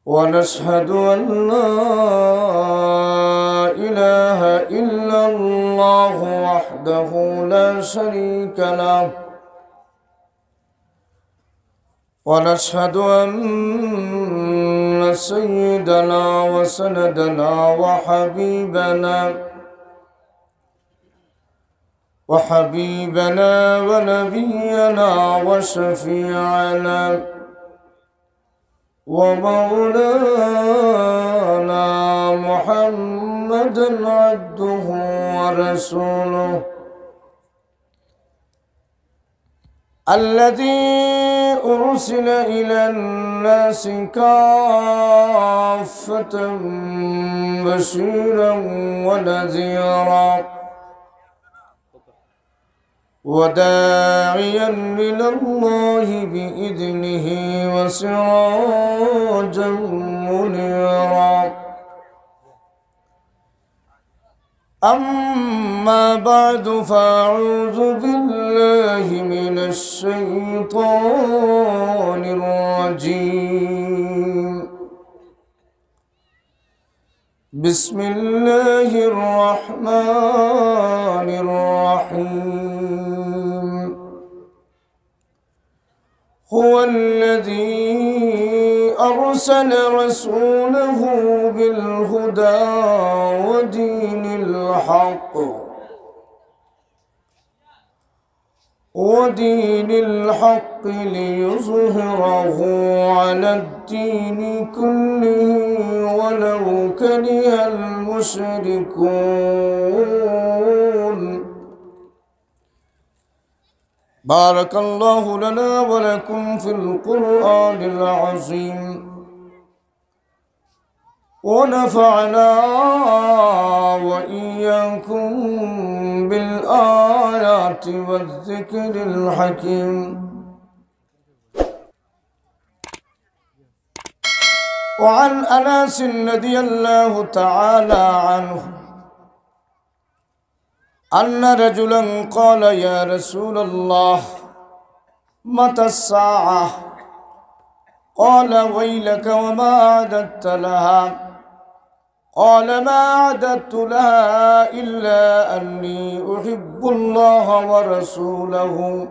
ونشهد أن لا إله إلا الله وحده لا شريك له ونشهد أن سيدنا وسندنا وحبيبنا ونبينا وشفيعنا ومولانا محمدا عبده ورسوله الذي أرسل إلى الناس كافة بشيرا ونذيرا وداعيا إلى الله بإذنه وسراجا منيرا أما بعد فأعوذ بالله من الشيطان الرجيم بسم الله الرحمن الرحيم هو الذي أرسل رسوله بالهدى ودين الحق ليظهره على الدين كله ولو كره المشركون بارك الله لنا ولكم في القرآن العظيم ونفعنا وإياكم بالآيات والذكر الحكيم وعن أنس رضي الله تعالى عنه أن رجلا قال يا رسول الله متى الساعة قال ويلك وما أعددت لها قال ما أعددت لها إلا أني أحب الله ورسوله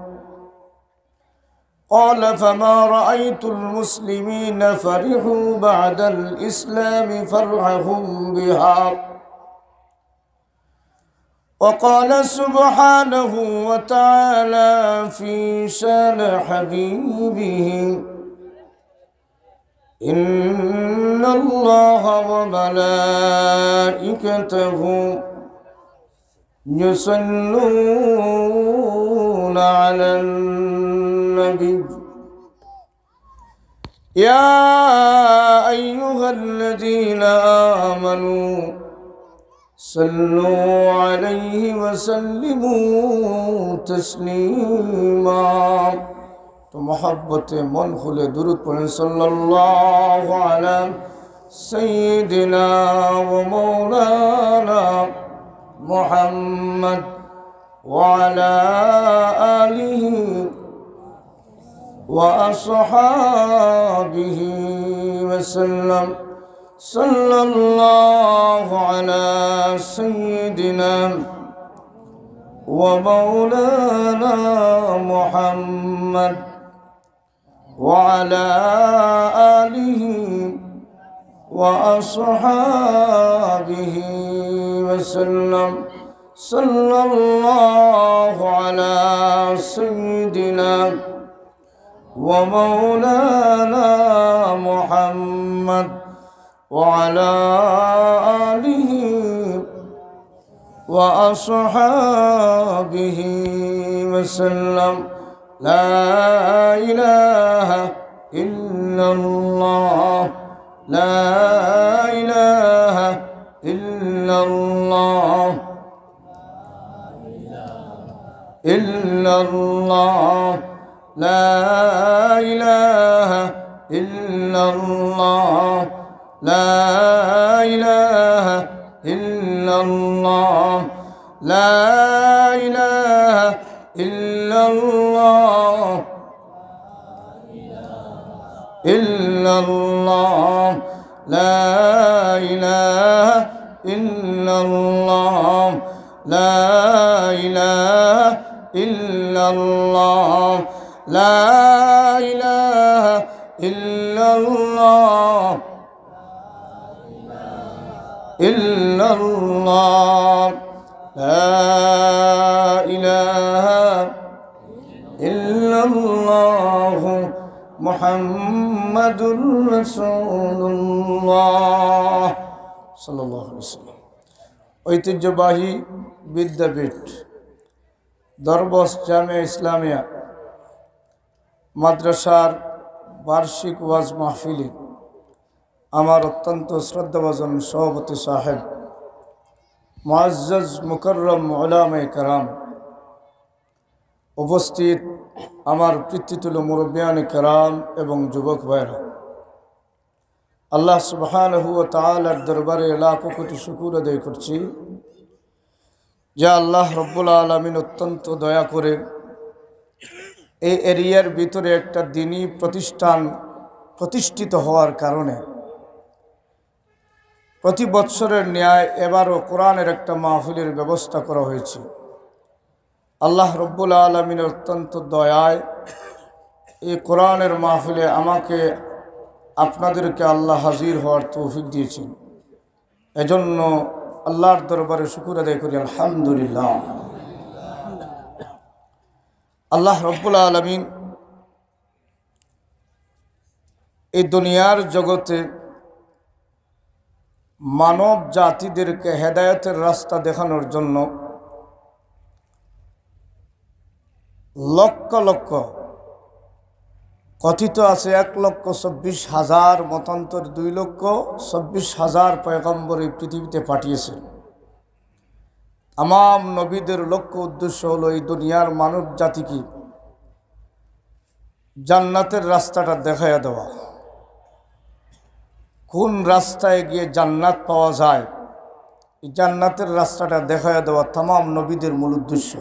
قال فما رأيت المسلمين فرحوا بعد الإسلام فرحهم بها وقال سبحانه وتعالى في شان حبيبه إن الله وملائكته يصلون على النبي يا أيها الذين آمنوا صلوا عليه وسلموا تسليما تو محبت من خلے درود پڑھیں صلی اللہ علی سیدنا و مولانا محمد وعلى آله وأصحابه وسلم صلى الله على سيدنا ومولانا محمد وعلى آله وأصحابه وسلم صلى الله على سيدنا ومولانا محمد وعلى آله وأصحابه وسلم لا إله إلا الله لا إله إلا الله إلا الله لا إله إلا الله لا إله إلا الله لا إله إلا الله إلا illallah, la ilaha illallah, la ilaha illallah, la ilaha illallah, illallah, la ilaha illallah, মুহাম্মাদুর রাসূলুল্লাহ সাল্লাল্লাহু আলাইহি ওয়াসাল্লাম। ঐতিহ্যবাহী বিদ্যাপীঠ দরবস জামিয়া ইসলামিয়া মাদ্রাসার বার্ষিক ওয়াজ মাহফিলে আমার অত্যন্ত শ্রদ্ধাভাজন সভাপতি সাহেব, মুআজ্জাজ মুকাররম উলামায়ে কেরাম, উপস্থিত আমার পিতৃতুল্য মুরব্বিয়ানে কেরাম এবং যুবক ভাইরা, আল্লাহ সুবহানাহু ওয়া তাআলার দরবারে লাখো কোটি শুকর আদায় করছি যে আল্লাহ রব্বুল আলামিন অত্যন্ত দয়া করে এই এরিয়ার ভিতরে একটা দ্বীনি প্রতিষ্ঠান প্রতিষ্ঠিত হওয়ার কারণে প্রতি বৎসরের ন্যায় এবারও কোরআনের একটা মাহফিলের ব্যবস্থা করা হয়েছে। আল্লাহ রব্বুল আলামিনের অত্যন্ত দয়ায় এই কোরআনের মাহফিলে আমাকে আপনাদেরকে আল্লাহ হাজির হওয়ার তৌফিক দিয়েছেন। এজন্য আল্লাহর দরবারে শুকর আদায় করি, আলহামদুলিল্লাহ। আল্লাহ রব্বুল আলামিন এই দুনিয়ার জগতে মানব জাতিদেরকে হেদায়েতের রাস্তা দেখানোর জন্য লক্ষ লক্ষ, কথিত আছে 1,24,000 মতান্তর 2,24,000 পয়গম্বর এই পৃথিবীতে পাঠিয়েছেন। তামাম নবীদের লক্ষ্য উদ্দেশ্য হলো এই দুনিয়ার মানব জাতিকে জান্নাতের রাস্তাটা দেখাইয়া দেওয়া। কোন রাস্তায় গিয়ে জান্নাত পাওয়া যায়, এই জান্নাতের রাস্তাটা দেখাইয়া দেওয়া তামাম নবীদের মূল উদ্দেশ্য।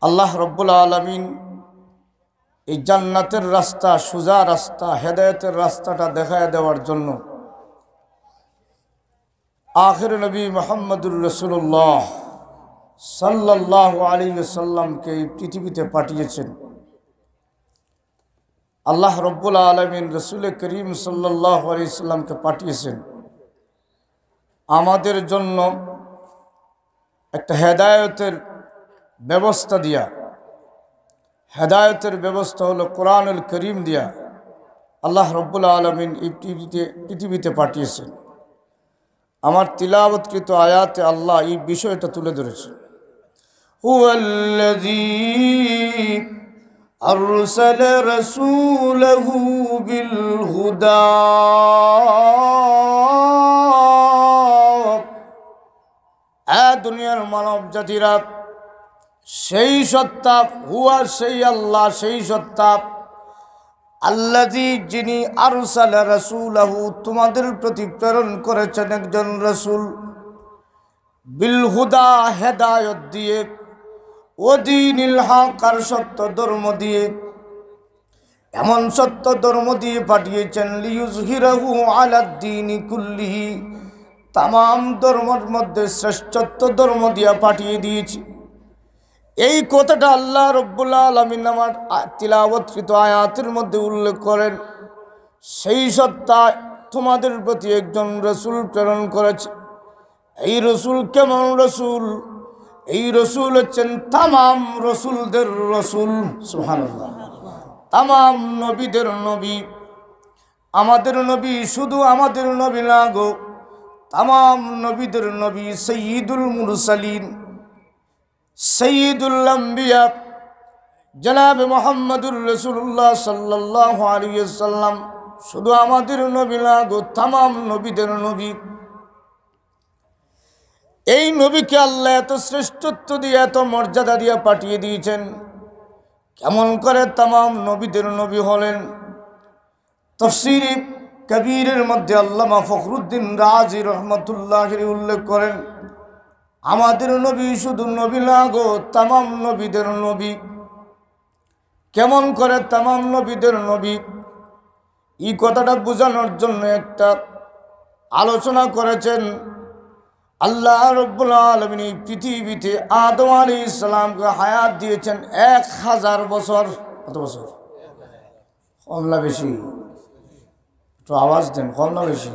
আল্লাহ রব্বুল আলামিন এই জান্নাতের রাস্তা, সোজা রাস্তা, হেদায়েতের রাস্তাটা দেখাইয়া দেওয়ার জন্য আখির নবী মুহাম্মদুর রাসূলুল্লাহ সাল্লাল্লাহু আলাইহি ওয়াসাল্লামকে এই পৃথিবীতে পাঠিয়েছেন। আল্লাহ রব্বুল আলামিন রাসূল করিম সাল্লাল্লাহু আলাইহি ওয়াসাল্লামকে পাঠিয়েছেন আমাদের জন্য একটা হেদায়েতের ব্যবস্থা দিয়া। হেদায়েতের ব্যবস্থা হলো কোরআনুল করিম দিয়া আল্লাহ রব্বুল আলামিন এই পৃথিবীতে পাঠিয়েছেন। আমার তিলাওয়াতকৃত আয়াতে আল্লাহ এই বিষয়টা তুলে ধরেছে। হুয়াল্লাযী আরসালা রাসূলাহু বিল হুদা দুনিয়ার মানব জাতিরা, সেই সত্তা, হুয়া সেই আল্লাহ, সেই সত্তা, আল্লাযী যিনি আরসালা রাসূলাহু তোমাদের প্রতি প্রেরণ করেছেন একজন রাসূল, বিল হুদা হেদায়েত দিয়ে, ও দীনিল হক আর সত্য ধর্ম দিয়ে, এমন সত্য ধর্ম দিয়ে পাঠিয়েছেন, লিইয়ুযহিরাহু আলাদ-দীনি কুল্লিহি, তামাম ধর্মের মধ্যে শ্রেষ্ঠত্ব ধর্ম দিয়া পাঠিয়ে দিয়েছি। এই কথাটা আল্লাহ রব্বুল আলামিন আমার তিলাওয়াতকৃত আয়াতের মধ্যে উল্লেখ করেন। সেই সত্তা তোমাদের প্রতি একজন রসুল প্রেরণ করেছে। এই রসুল কেমন রসুল? এই রসুল হচ্ছেন তামাম রসুলদের রসুল, সুবহানাল্লাহ, তামাম নবীদের নবী। আমাদের নবী শুধু আমাদের নবী না গো, তামাম নবীদের নবী, সাইয়্যিদুল মুরসালিন, সৈয়দুল আম্বিয়া জনাব মুহাম্মদুর রাসূলুল্লাহ সাল্লাল্লাহু আলাইহি ওয়াসাল্লাম শুধু আমাদের নবী না গো, তামাম নবীদের নবী। এই নবীকে আল্লাহ এত শ্রেষ্ঠত্ব দিয়ে, এত মর্যাদা দিয়ে পাঠিয়ে দিয়েছেন। কেমন করে তামাম নবীদের নবী হলেন? তাফসীরে কবীরের মধ্যে আল্লামা ফখরুদ্দিন রাজি রহমাতুল্লাহ উল্লেখ করেন, আমাদের নবী শুধু নবী না গো, তামাম নবীদের নবী। কেমন করে তামাম নবীদের নবী, এই কথাটা বোঝানোর জন্য একটা আলোচনা করেছেন। আল্লাহ রাব্বুল আলামিন পৃথিবীতে আদম আলাইহিস সালামকে হায়াত দিয়েছেন 1000 বছর। কত বছর? কম না বেশি? একটু আওয়াজ দেন, কম না বেশি?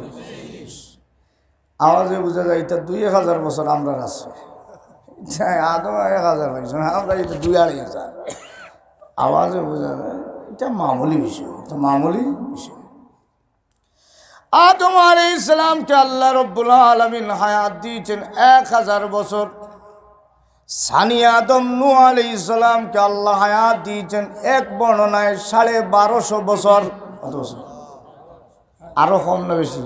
আওয়াজে বোঝা যায় এটা 2000 বছর আমরা আছে। আদম 1000 পাইছেন, আমরা এটা 2-2.5 আওয়াজে বোঝা যায় এটা মামুলি বিষয়, এটা মামুলি বিষয়। আদম আলাইহিস সালামকে আল্লাহ রাব্বুল আলামিন হায়াত দিয়েছেন 1000 বছর। সানি আদম নূহ আলাইহিস সালামকে আল্লাহ হায়াত দিয়েছেন এক বর্ণনায় 1250 বছর। কত বছর? আরো কম না বেশি?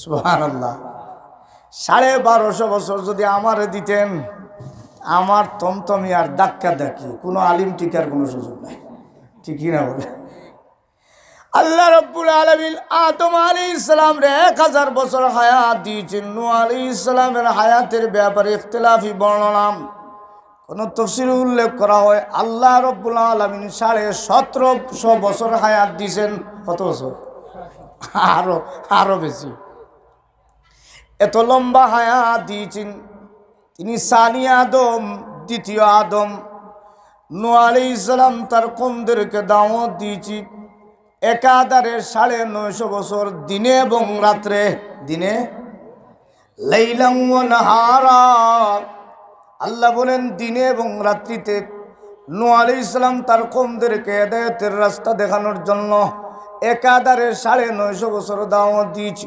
সুবহানাল্লাহ। 1250 বছর যদি আমারে দিতেন, আমার তমতমি আর ধাক্কা দেখি কোনো আলিম টিকার কোনো সুযোগ নাই, ঠিকই না বলে? আল্লাহ রাব্বুল আলামিন আদম আলাইহিস সালামরে 1000 বছর হায়াত দিয়েছেন। নূহ আলাইহিস সালামের হায়াতের ব্যাপারে ইখতিলাফি বর্ণনা, কোন তাফসীরে উল্লেখ করা হয় আল্লাহ রাব্বুল আলামিন 1750 বছর হায়াত দিয়েছেন। কত বছর? আরো বেশি। এত লম্বা হায়াত দিয়েছেন তিনি। সানি আদম, দ্বিতীয় আদম। নূহ আলাইহিস সালাম তার কওমদেরকে দাওয়াত দিয়েছি একাধারে 950 বছর, দিনে এবং রাত্রে। দিনে লাইলাম ওয়া নাহারা, আল্লাহ বলেন দিনে এবং রাত্রিতে নূহ আলাইহিস সালাম তার কওমদেরকে হেদায়েতের রাস্তা দেখানোর জন্য একাধারে 950 বছর দাওয়াত দিয়েছি।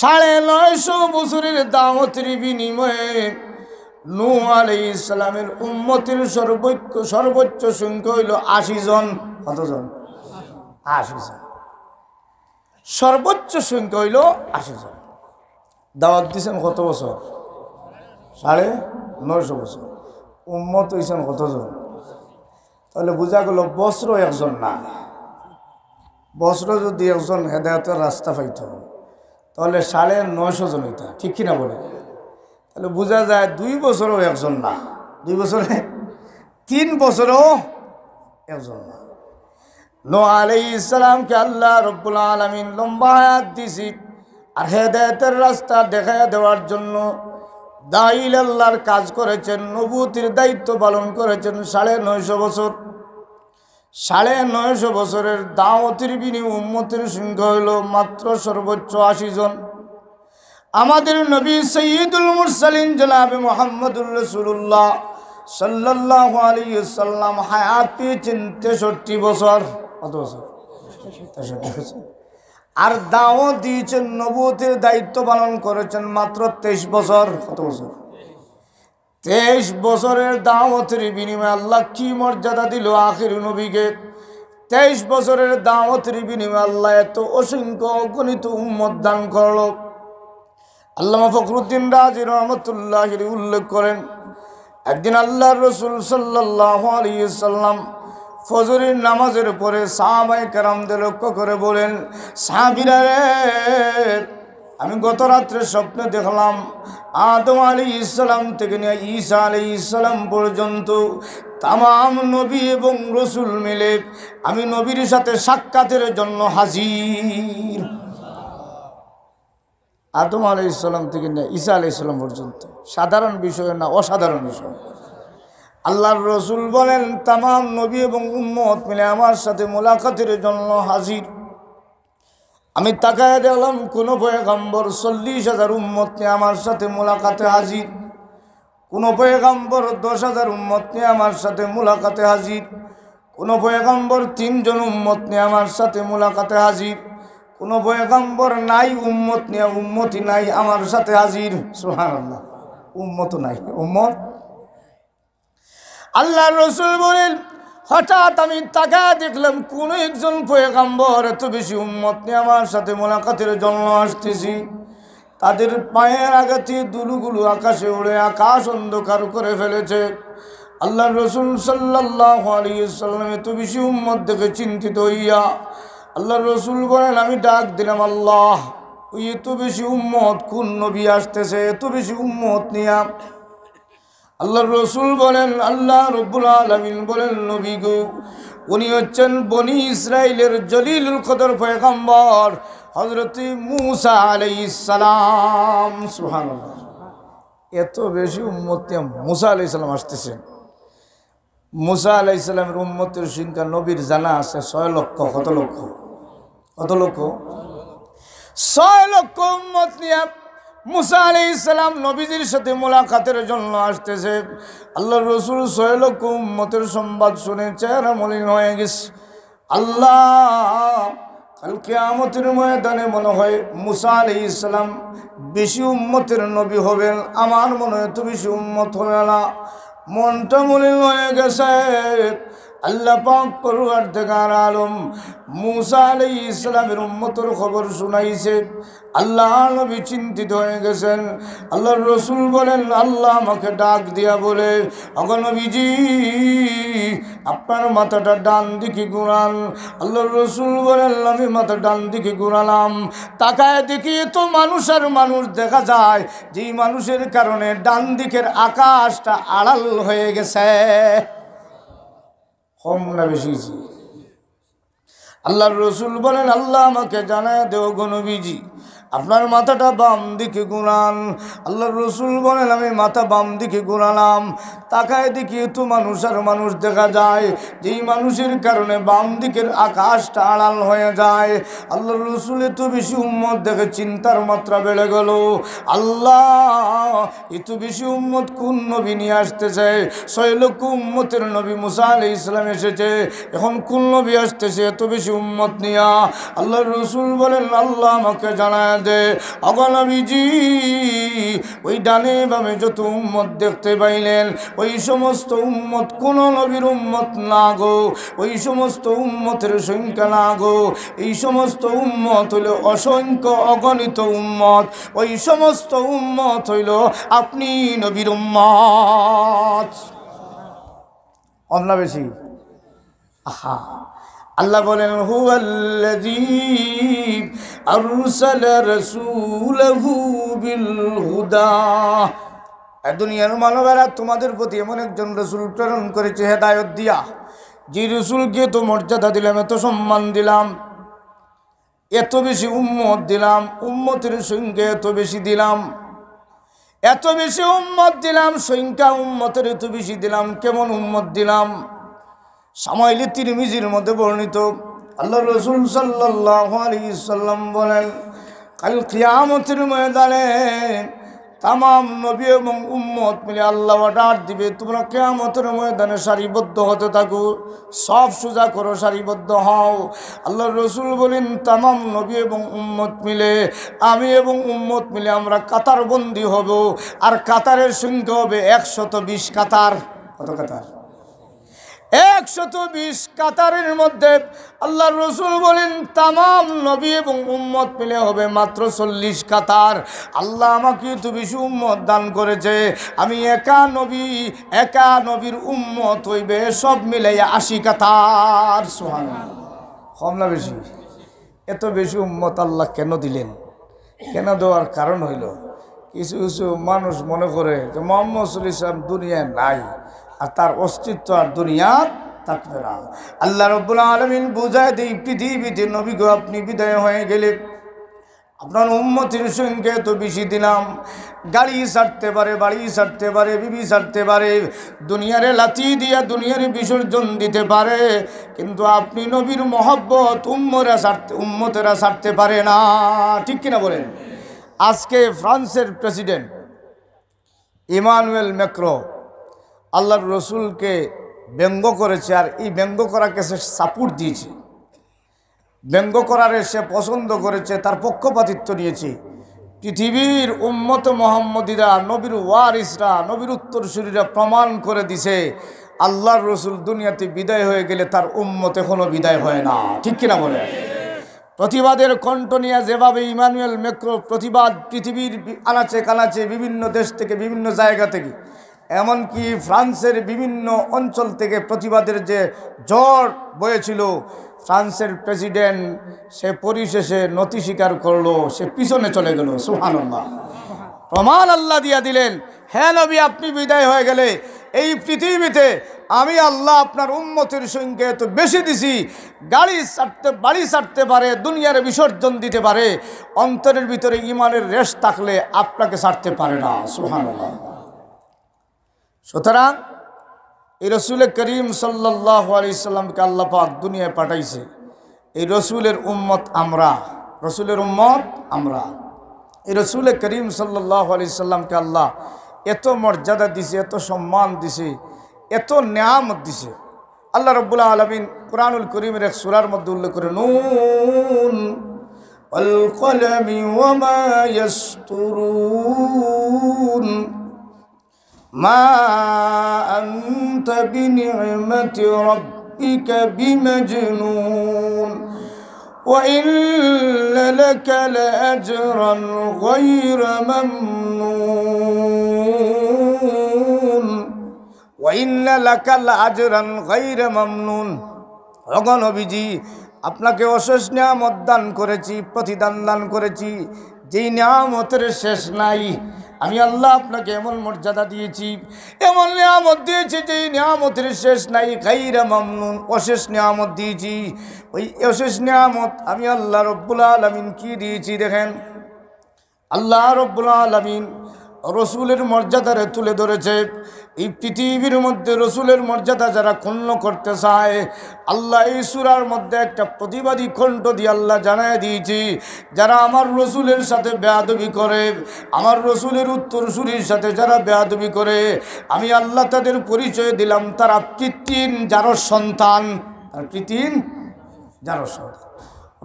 950 বছরের দাওয়াতের বিনিময়ে নূহ আলাইহিস সালামের উম্মতের সর্বোচ্চ সংখ্যা হইল 80 জন। কতজন? 80 জন। সর্বোচ্চ সংখ্যা হইল 80 জন। দাওয়াত দিয়েছেন কত বছর? 950 বছর। উম্মত হয়েছেন কতজন? তাহলে বোঝা গেল বছর একজন না। বছর যদি একজন হেদায়েতের রাস্তা পাইত তাহলে 950 জন হইতা, ঠিক কিনা বলে? তাহলে বোঝা যায় 2 বছরও একজন না, 2 বছরে 3 বছরও একজন না। নূহ আলাইহিস সালামকে আল্লাহ রাব্বুল আলামিন লম্বা হায়াত দিয়েছি আর হেদায়েতের রাস্তা দেখায়া দেওয়ার জন্য দাঈল আল্লাহর কাজ করেছেন, নবুয়তির দায়িত্ব পালন করেছেন 950 বছর। 950 বছরের দাওয়াতের বিনিময়ে উম্মতের সংখ্যা হইল মাত্র সর্বোচ্চ 80 জন। আমাদের নবী সাইয়্যিদুল মুরসালিন জনাবে মুহাম্মদুর রাসূলুল্লাহ সাল্লাল্লাহু আলাইহি ওয়াসাল্লাম হায়াত পেয়েছেন 63 বছর। কত বছর? 63 বছর। আর দাওয়াত দিয়েছেন, নবুয়তের দায়িত্ব পালন করেছেন মাত্র 23 বছর। কত বছর? 23 বছরের দাওয়াতের বিনিময়ে আল্লাহ কি মর্যাদা দিল আখির নবীকে। 23 বছরের দাওয়াতের বিনিময়ে আল্লাহ এত অসংখ্য অগণিত উম্মত দান করল। আল্লামা ফখরুদ্দিন রাজি রহমতুল্লাহি আলাইহি উল্লেখ করেন, একদিন আল্লাহর রাসূল সাল্লাল্লাহু আলাইহি ওয়াসাল্লাম ফজরের নামাজের পরে সাহাবায়ে কেরামদের লক্ষ্য করে বলেন, সাহাবীরা রে, আমি গত রাত্রে স্বপ্নে দেখলাম আদম আলাইহিস সালাম থেকে নিয়ে ঈসা আলাইহিস সালাম পর্যন্ত তামাম নবী এবং রসুল মিলে আমি নবীর সাথে সাক্ষাতের জন্য হাজির। আদম আলাইহিস সালাম থেকে নিয়ে ঈসা আলাইহিস সালাম পর্যন্ত সাধারণ বিষয় না, অসাধারণ বিষয়। আল্লাহর রসুল বলেন তামাম নবী এবং উম্মত মিলে আমার সাথে মোলাকাতের জন্য হাজির। আমি তাকায় দেখলাম কোন পয়গম্বর 40,000 উম্মত নিয়ে আমার সাথে মোলাকাতে হাজির, কোন পয়গম্বর 10,000 উম্মত নিয়ে আমার সাথে মোলাকাতে হাজির, কোন পয়গম্বর 3 জন উম্মত নিয়ে আমার সাথে মোলাকাতে হাজির, কোন পয়গম্বর নাই উম্মত নিয়ে, উম্মতই নাই আমার সাথে হাজির। সুবহানাল্লাহ, উম্মত নাই, উম্মত। আল্লাহর রাসূল বলেন হঠাৎ আমি তাকায় দেখলাম কোন একজন পয়গম্বর এত বেশি উম্মত নিয়ে আমার সাথে মোলাকাতের জন্য আসতেছি, তাদের পায়ের আঘাতে দুলুগুলো আকাশে উড়ে আকাশ অন্ধকার করে ফেলেছে। আল্লাহর রাসূল সাল্লাল্লাহু আলাইহি ওয়াসাল্লাম এত বেশি উম্মত দেখে চিন্তিত হইয়া আল্লাহর রাসূল বলেন, আমি ডাক দিলাম, আল্লাহ, ওই এত বেশি উম্মত কোন নবী আসতেছে এত বেশি উম্মত নিয়া? আল্লাহর রাসূল বলেন, আল্লাহ রাব্বুল আলামিন বলেন, নবী গো, উনি হচ্ছেন বনি ইসরাইলের জলিলুল কদর পয়গম্বর হযরত মূসা আলাইহিস সালাম। সুবহানাল্লাহ। এত বেশি উম্মত নিয়ে মূসা আলাইহিস সালাম আসতেছেন। মূসা আলাইহিস সালামের উম্মতের সংখ্যা নবীর জানা আছে 6 লক্ষ। কত লক্ষ? কত লক্ষ? 6 লক্ষ উম্মত নিয়ে মূসা আলাইহিস সালাম নবীজির সাথে মোলাকাতের জন্য আসতেছে। আল্লাহর রাসূল 6 লক্ষ উম্মতের সংবাদ শুনে চেহারা মলিন হয়ে গেছে। আল্লাহ কাল কিয়ামতের ময়দানে মনে হয় মূসা আলাইহিস সালাম বেশি উম্মতের নবী হবেন, আমার মনে হয় তো বেশি উম্মত হবে না। মনটা মলিন হয়ে গেছে। আল্লাহ পাক পরওয়ারদিগার আলম মূসা আলাইহিস সালামের উম্মতের খবর শুনাইছে। আল্লাহ নবী চিন্তিত হয়ে গেছেন। আল্লাহর রাসূল বলেন, আল্লাহ আমাকে ডাক দিয়া বলে, ওগো নবীজি আপনার মাথাটা ডান দিকে ঘুরান। আল্লাহর রাসূল বলেন, আমি মাথা ডান দিকে ঘুরালাম। তাকায় দেখি তো মানুষ আর মানুষ দেখা যায়, যেই মানুষের কারণে ডান দিকের আকাশটা আড়াল হয়ে গেছে। কম না বেশি? আল্লাহর রাসূল বলেন, আল্লাহ আমাকে জানায় দেও গো নবীজি আপনার মাথাটা বাম দিকে ঘুরান। আল্লাহর রাসূল বলেন, আমি মাথা বাম দিকে ঘুরালাম। তাকায় দেখি তো মানুষ আর মানুষ দেখা যায়, যেই মানুষের কারণে বাম দিকের আকাশটা আড়াল হয়ে যায়। আল্লাহর রাসূল এত বেশি উম্মত দেখে চিন্তার মাত্রা বেড়ে গেল। আল্লাহ এত বেশি উম্মত কোন নবী নিয়ে আসতেছে? 6 লক্ষ উম্মতের নবী মূসা আলাইহিস সালাম এসেছে, এখন কোন নবী আসতেছে এত বেশি উম্মত নিয়া? আল্লাহর রাসূল বলেন, আল্লাহ আমাকে জানায় দে ওগো নবীজি ওই ডানে বামে যত উম্মত দেখতে পাইলেন ওই সমস্ত উম্মত কোন নবীর উম্মত না গো, ওই সমস্ত উম্মতের সংখ্যা না গো। এই সমস্ত উম্মত হইল অসংখ্য অগণিত উম্মত। ওই সমস্ত উম্মত হইল আপনি নবীর উম্মত। অন্য বেশি? আহা, আল্লাহ বলেন, হুয়াল্লাযী আরসালা রাসূলাহু বিল হুদা। দুনিয়ার মানবেরা তোমাদের প্রতি এমন একজন রাসূল প্রেরণ করেছে হেদায়েত দিয়া, যে রাসূলকে তো মর্যাদা দিলাম, এত সম্মান দিলাম, এত বেশি উম্মত দিলাম, উম্মতের সংখ্যা এত বেশি দিলাম, এত বেশি উম্মত দিলাম, সংখ্যা উম্মতের এত বেশি দিলাম। কেমন উম্মত দিলাম? সামাইলে তিরমিজির মধ্যে বর্ণিত আল্লাহর রাসূল সাল্লাল্লাহু আলাইহি সাল্লাম বলেন, কাল কিয়ামতের ময়দানে তামাম নবী এবং উম্মত মিলে আল্লাহ অর্ডার দিবে, তোমরা কিয়ামতের ময়দানে সারিবদ্ধ হতে থাকো, সব সোজা করো, সারিবদ্ধ হও। আল্লাহর রাসূল বলেন, তামাম নবী এবং উম্মত মিলে, আমি এবং উম্মত মিলে আমরা কাতারবন্দি হব, আর কাতারের সংখ্যা হবে 120 কাতার। কত কাতার? 120 কাতারের মধ্যে আল্লাহর রাসূল বলেন তামাম নবী এবং উম্মত মিলে হবে মাত্র 40 কাতার। আল্লাহ আমাকে তো বেশি উম্মত দান করেছে, আমি একা নবীর উম্মত হইবে সব মিলে 80 কাতার। সুবহানাল্লাহ। কম না বেশি? এত বেশি উম্মত আল্লাহ কেন দিলেন? কেন দেওয়ার কারণ হইল, কিছু কিছু মানুষ মনে করে যে মুহাম্মদ সাল্লাল্লাহু আলাইহি ওয়াসাল্লাম দুনিয়ায় নাই, আর তার অস্তিত্ব আর দুনিয়া থাকবে না। আল্লাহ রাব্বুল আলামিন বুঝায় দেই, পৃথিবীতে নবী গো আপনি বিদায় হয়ে গেলে আপনার উম্মতের সংখ্যা তো বেশি দিলাম, গাড়ি ছাড়তে পারে, বাড়ি ছাড়তে পারে, বিবি ছাড়তে পারে, দুনিয়ারে লাথি দিয়া দুনিয়ারে বিসর্জন দিতে পারে, কিন্তু আপনি নবীর মহব্বত উম্মতেরা ছাড়তে পারে না। ঠিক কিনা বলেন? আজকে ফ্রান্সের প্রেসিডেন্ট ইমানুয়েল ম্যাক্রো আল্লাহর রসুলকে ব্যঙ্গ করেছে, আর এই ব্যঙ্গ করাকে সে সাপোর্ট দিয়েছে, ব্যঙ্গ করারে সে পছন্দ করেছে, তার পক্ষপাতিত্ব নিয়েছে। পৃথিবীর উম্মত মোহাম্মদীরা, নবীর ওয়ারিসরা, নবীর উত্তরসূরিরা প্রমাণ করে দিছে আল্লাহর রসুল দুনিয়াতে বিদায় হয়ে গেলে তার উম্মত এখনো বিদায় হয় না। ঠিক কিনা বলে? প্রতিবাদের কণ্ঠ নিয়ে যেভাবে ইমানুয়েল ম্যাক্রো প্রতিবাদ পৃথিবীর আনাচে কানাচে, বিভিন্ন দেশ থেকে, বিভিন্ন জায়গা থেকে, এমনকি ফ্রান্সের বিভিন্ন অঞ্চল থেকে প্রতিবাদের যে ঝড় বয়েছিল, ফ্রান্সের প্রেসিডেন্ট সে পরিশেষে নতি স্বীকার করলো, সে পিছনে চলে গেল। সুবহানাল্লাহ। প্রমাণ আল্লাহ দিয়া দিলেন হ্যাঁ নবী, আপনি বিদায় হয়ে গেলে এই পৃথিবীতে আমি আল্লাহ আপনার উম্মতের সংখ্যা এত বেশি দিছি, বাড়ি ছাড়তে পারে, দুনিয়ার বিসর্জন দিতে পারে, অন্তরের ভিতরে ইমানের রেশ থাকলে আপনাকে ছাড়তে পারে না। সুবহানাল্লাহ। সুতরাং এই রসুল করিম সাল্লাল্লাহু আলাইহি সাল্লামকে আল্লাহ পাক দুনিয়ায় পাঠাইছে। এই রসুলের উম্মত আমরা, রসুলের উম্মত আমরা। এই রসুল করিম সাল্লাল্লাহু আলাইহি সাল্লামকে আল্লাহ এত মর্যাদা দিছে, এত সম্মান দিছে, এত নিয়ামত দিছে। আল্লাহ রাব্বুল আলামিন কুরআনুল কারীমের এক সূরার মধ্যে উল্লেখ করে, নুন ওয়াল কলমি ওয়া মা ইয়াসতুরুন মা আনতা বিনি'মাতি রাব্বিকা বিমাজনুন ওয়া ইন্না লাকা লাআজরান গায়রা মামনুন ওয়া ইন্না লাকা লাআজরান গায়রা মামনুন। ওগো নবীজি, আপনাকে অশেষ নিয়ামত দান করেছি, প্রতিদান দান করেছি, যেই নিয়ামতের শেষ নাই। আমি আল্লাহ আপনাকে এমন মর্যাদা দিয়েছি, এমন নিয়ামত দিয়েছি যেই নিয়ামতের শেষ নাই। গায়রা মামনুন, অশেষ নিয়ামত দিয়েছি। ওই অশেষ নিয়ামত আমি আল্লাহ রব্বুল আলামিন কি দিয়েছি দেখেন। আল্লাহ রব্বুল আলামিন রসুলের মর্যাদারে তুলে ধরেছে। এই পৃথিবীর মধ্যে রসুলের মর্যাদা যারা ক্ষুণ্ণ করতে চায়, আল্লাহ এই সূরার মধ্যে একটা প্রতিবাদী কণ্ঠ দিয়ে আল্লাহ জানায় দিয়েছি, যারা আমার রসুলের সাথে বেয়াদবি করে, আমার রসুলের উত্তরসূরির সাথে যারা বেয়াদবি করে, আমি আল্লাহ তাদের পরিচয় দিলাম, তারা পিতৃন যার সন্তান। আর পিতৃন যার সন্তান,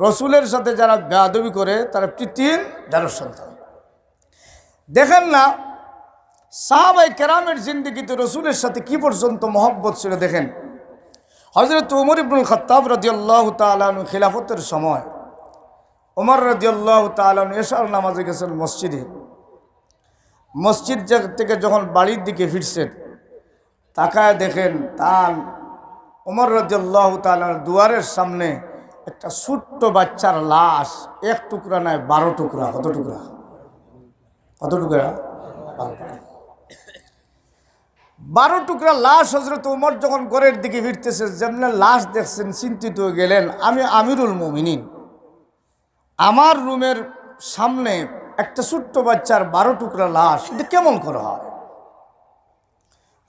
রসুলের সাথে যারা বেয়াদবি করে তারা পিতৃন যার সন্তান। দেখেন না সাহাবায়ে কেরামের জিন্দেগিতে রসুলের সাথে কি পর্যন্ত মহব্বত ছিল। দেখেন হযরত ওমর ইবনুল খাত্তাব রাদিয়াল্লাহু তাআলা আনহু খিলাফতের সময় ওমর রাদিয়াল্লাহু তাআলা আনহু এশার নামাজে গেছেন মসজিদে। মসজিদ থেকে যখন বাড়ির দিকে ফিরছেন, তাকায় দেখেন তার ওমর রাদিয়াল্লাহু তাআলা দুয়ারের সামনে একটা ছোট্ট বাচ্চার লাশ, এক টুকরা নয় 12 টুকরা। কত টুকরা? কত টুকরা? 12 টুকরা লাশ। হযরত ওমর যখন ঘরের দিকে ফিরতেছে, যেমন লাশ দেখছেন চিন্তিত হয়ে গেলেন, আমি আমিরুল মুমিনিন, আমার রুমের সামনে একটা ছোট্ট বাচ্চার 12 টুকরা লাশ, এটা কেমন করে হয়?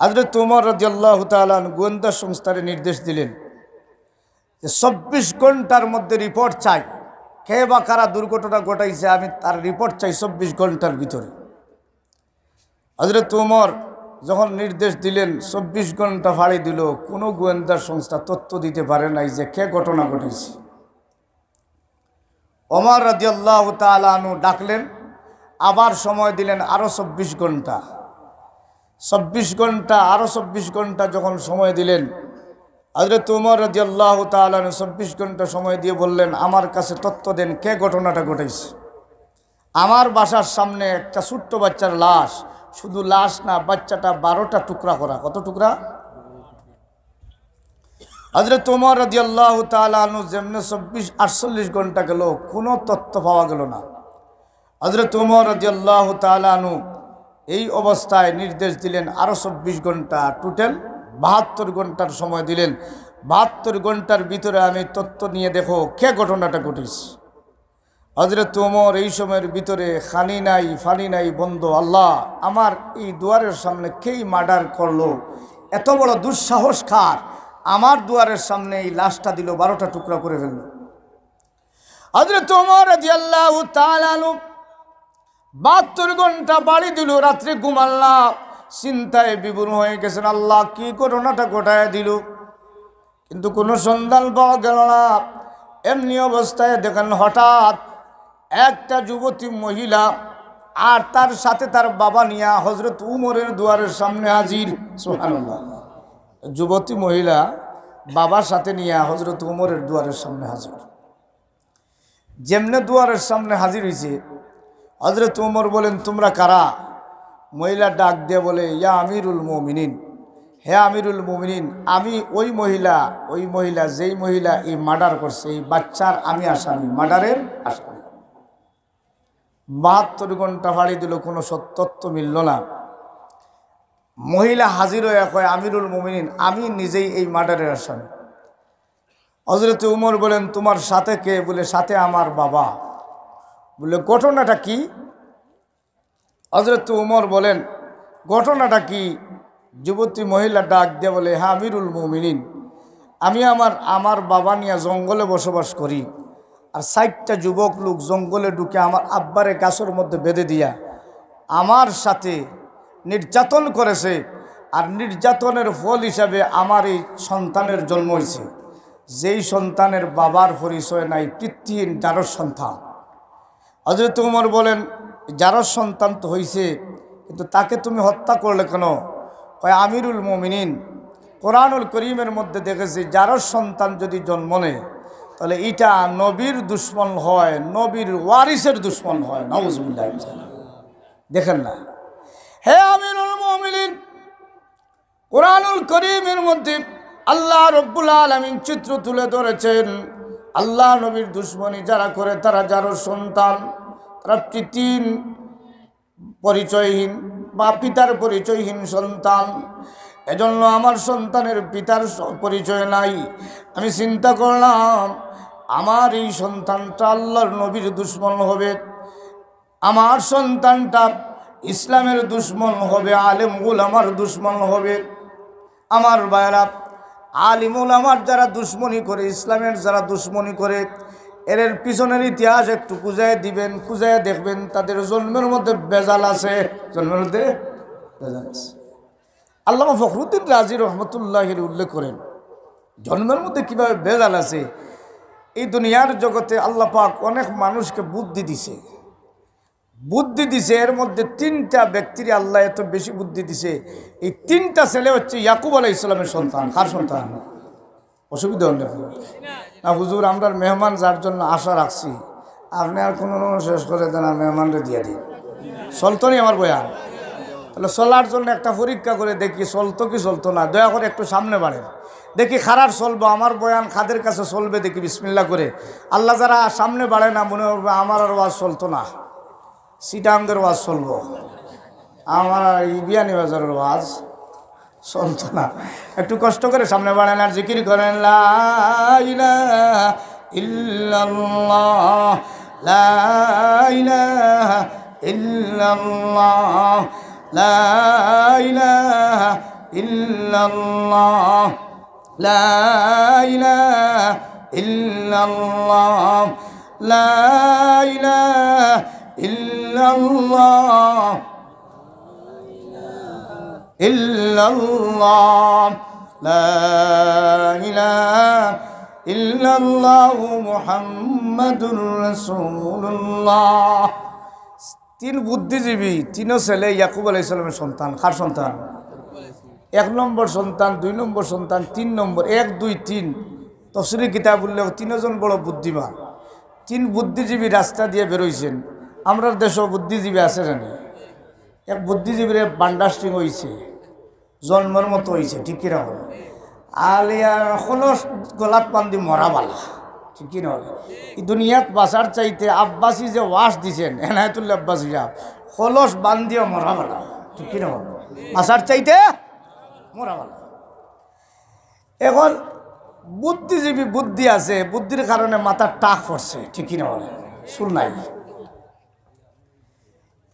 হযরত ওমর রাদিয়াল্লাহু তাআলা গোয়েন্দা সংস্থারে নির্দেশ দিলেন যে 24 ঘন্টার মধ্যে রিপোর্ট চাই, কে বা কারা দুর্ঘটনা ঘটাইছে, আমি তার রিপোর্ট চাই 24 ঘন্টার ভিতরে। হযরত ওমর যখন নির্দেশ দিলেন, 24 ঘন্টা ফাড়ি দিল, কোনো গোয়েন্দা সংস্থা তথ্য দিতে পারে নাই যে কে ঘটনা ঘটেছে। ওমর রাদিয়াল্লাহু তাআলা আনহু ডাকলেন, আবার সময় দিলেন আরও 24 ঘন্টা। 24 ঘন্টা, আরও 24 ঘন্টা যখন সময় দিলেন, হযরত ওমর রাদিয়াল্লাহু তাআলা আনহু 24 ঘন্টা সময় দিয়ে বললেন, আমার কাছে তথ্য দেন কে ঘটনাটা ঘটাইছে। আমার বাসার সামনে একটা ছোট্ট বাচ্চার লাশ, শুধু লাশ না, বাচ্চাটা 12টা টুকরা করা। কত টুকরা? হযরত ওমর রাদিয়াল্লাহু তাআলা আনহু যেমনে 48 ঘন্টা গেল, কোনো তথ্য পাওয়া গেল না। হযরত ওমর রাদিয়াল্লাহু তাআলা আনহু এই অবস্থায় নির্দেশ দিলেন আরও 24 ঘন্টা, টোটাল 72 ঘন্টার সময় দিলেন। 72 ঘন্টার ভিতরে আমি তথ্য নিয়ে দেখো কে ঘটনাটা ঘটেছে। হযরত ওমর এই সময়ের ভিতরে খানি নাই, ফানি নাই, বন্ধ। আল্লাহ, আমার এই দুয়ারের সামনে কেই মার্ডার করলো, এত বড় দুঃসাহস কার, আমার দুয়ারের সামনে এই লাশটা দিল, 12টা টুকরা করে ফেলল। হযরত ওমর রাদিয়াল্লাহু তাআলা আনহু 72 ঘন্টা বাড়ি দিল, রাত্রে ঘুমাল না, চিন্তায় বিভোর হয়ে গেছেন। আল্লাহ, কি ঘটনাটা ঘটায় দিল, কিন্তু কোনো সন্ধান পাওয়া গেল না। এমনি অবস্থায় দেখেন হঠাৎ একটা যুবতী মহিলা আর তার সাথে তার বাবা নিয়ে হযরত উমরের দুয়ারের সামনে হাজির। সুবহানাল্লাহ। যুবতী মহিলা বাবার সাথে নিয়ে হযরত উমরের দুয়ারের সামনে হাজির। যেমনে দুয়ারের সামনে হাজির হয়েছে, হযরত উমর বলেন, তোমরা কারা? মহিলা ডাক দিয়ে বলে, ইয়া আমিরুল মুমিনিন, হে আমিরুল মুমিনিন, আমি ওই মহিলা যেই মহিলা এই মার্ডার করছে, এই বাচ্চার আমি আসামি, মার্ডারের আসামি। 72 ঘন্টা ফাড়ি দিল, কোনো তথ্য মিলল না। মহিলা হাজির হয়ে কয়, আমিরুল মুমিনিন, আমি নিজেই এই মার্ডারের আসামি। হযরত উমর বলেন, তোমার সাথে কে? বলে, সাথে আমার বাবা। বলে, ঘটনাটা কি? হযরত উমর বলেন, ঘটনাটা কি? যুবতী মহিলা ডাক দিয়ে বলে, হ্যাঁ আমিরুল মুমিনিন, আমি আমার বাবা নিয়ে জঙ্গলে বসবাস করি, আর 60টা যুবক লোক জঙ্গলে ঢুকে আমার আব্বারে গাছের মধ্যে বেঁধে দিয়া আমার সাথে নির্যাতন করেছে, আর নির্যাতনের ফল হিসাবে আমার এই সন্তানের জন্ম হয়েছে, যেই সন্তানের বাবার পরিচয় নাই, পিতৃহীন জারজ সন্তান। হযরত উমর বলেন, জারজ সন্তান তো হয়েছে, কিন্তু তাকে তুমি হত্যা করলে কেন? কয়, আমিরুল মুমিনিন, কোরআনুল করিমের মধ্যে দেখেছি জারজ সন্তান যদি জন্ম নেয় তাহলে এটা নবীর দুশ্মন হয়, নবীর ওয়ারিসের দুশ্মন হয়। নাউজুবিল্লাহ। দেখেন না, হে আমিরুল মুমিনিন, কোরআনুল করিমের মধ্যে আল্লাহ রব্বুল আলামিন চিত্র তুলে ধরেছেন, আল্লাহ নবীর দুশ্মনী যারা করে তারা জারজ সন্তান, তারা পিতৃহীন পরিচয়হীন বা পিতার পরিচয়হীন সন্তান। এজন্য আমার সন্তানের পিতার পরিচয় নাই। আমি চিন্তা করলাম, আমার এই সন্তানটা আল্লাহর নবীর দুশ্মন হবে, আমার সন্তানটা ইসলামের দুশ্মন হবে, আলেম উলামার দুশ্মন হবে। আমার ভাইরা, আলিম উলামার যারা দুশ্মনী করে, ইসলামের যারা দুশ্মনী করে, এর পিছনের ইতিহাস একটু খুঁজায় দিবেন, খুঁজায় দেখবেন তাদের জন্মের মধ্যে বেজাল আছে, জন্মের মধ্যে বেজাল আছে। আল্লামা ফখরুদ্দিন রাজি রহমতুল্লাহির উল্লেখ করেন, জন্মের মধ্যে কিভাবে বেজাল আছে। এই দুনিয়ার জগতে আল্লাহ পাক অনেক মানুষকে বুদ্ধি দিছে, এর মধ্যে 3টা ব্যক্তির আল্লাহ এত বেশি বুদ্ধি দিছে। এই 3টা ছেলে হচ্ছে ইয়াকুব আলাইহিস সালামের সন্তান। কার সন্তান? অসুবিধা হল না হুজুর, আমরা মেহমান যার জন্য আশা রাখছি, আপনি আর কোনো শেষ করে দেন, আর মেহমানরে দিয়ে দিন। চলতো নি আমার বয়ান? তাহলে চলার জন্য একটা পরীক্ষা করে দেখি চলতো কি চলতো না। দয়া করে একটু সামনে বাড়েন, দেখি খারাপ চলবো, আমার বয়ান খাদের কাছে চলবে দেখি, বিসমিল্লাহ করে। আল্লাহ যারা সামনে বাড়ে না, মনে করবে আমার আর ওয়াজ চলতো না, সিটাঙ্গের ওয়াজ চলবো, আমার বিয়ানি বাজারের ওয়াজ চলতো না। একটু কষ্ট করে সামনে বাড়েন আর জিকির করেন, লা ইলাহা ইল্লাল্লাহ, লা ইলাহা ইল্লাল্লাহ, লা ইলাহা ইল্লাল্লাহ, লা ইলাহা ইল্লাল্লাহ, লা ইলাহা ইল্লাল্লাহ, ইল্লাল্লাহ, লা ইলাহা ইল্লাল্লাহ, মুহাম্মাদুর রাসূলুল্লাহ। 3 বুদ্ধিজীবী, 3 ছেলে ইয়াকুব আলাইহিস সালামের সন্তান। কার সন্তান? 1 নম্বর সন্তান, 2 নম্বর সন্তান, 3 নম্বর, 1 2 3 তফসিরি কিতাব উল্লেখ, 3 জন বড় বুদ্ধিমান। 3 বুদ্ধিজীবী রাস্তা দিয়ে বেরোইছেন। আমরা দেশও বুদ্ধিজীবী আছে জানি। এক বুদ্ধিজীবীর বান্ডাস্টিং হয়েছে, জন্মের মতো হয়েছে, ঠিক কিনা হল? আলিয়া খলস গলাত পান্দি মরাবালা, ঠিক কিনা হল? এই দুনিয়াত বাঁচার চাইতে আব্বাসী যে ওয়াশ দিছেন, এনায়েতুল্লাহ আব্বাসী সাহেব, খলস বান্দিও মরাবালা, ঠিক কিনা হল? বাঁচার চাইতে মরাবালা। এখন বুদ্ধিজীবী বুদ্ধি আছে, বুদ্ধির কারণে মাথার টাক পড়ছে, ঠিক কিনা বলে? শুন নাই।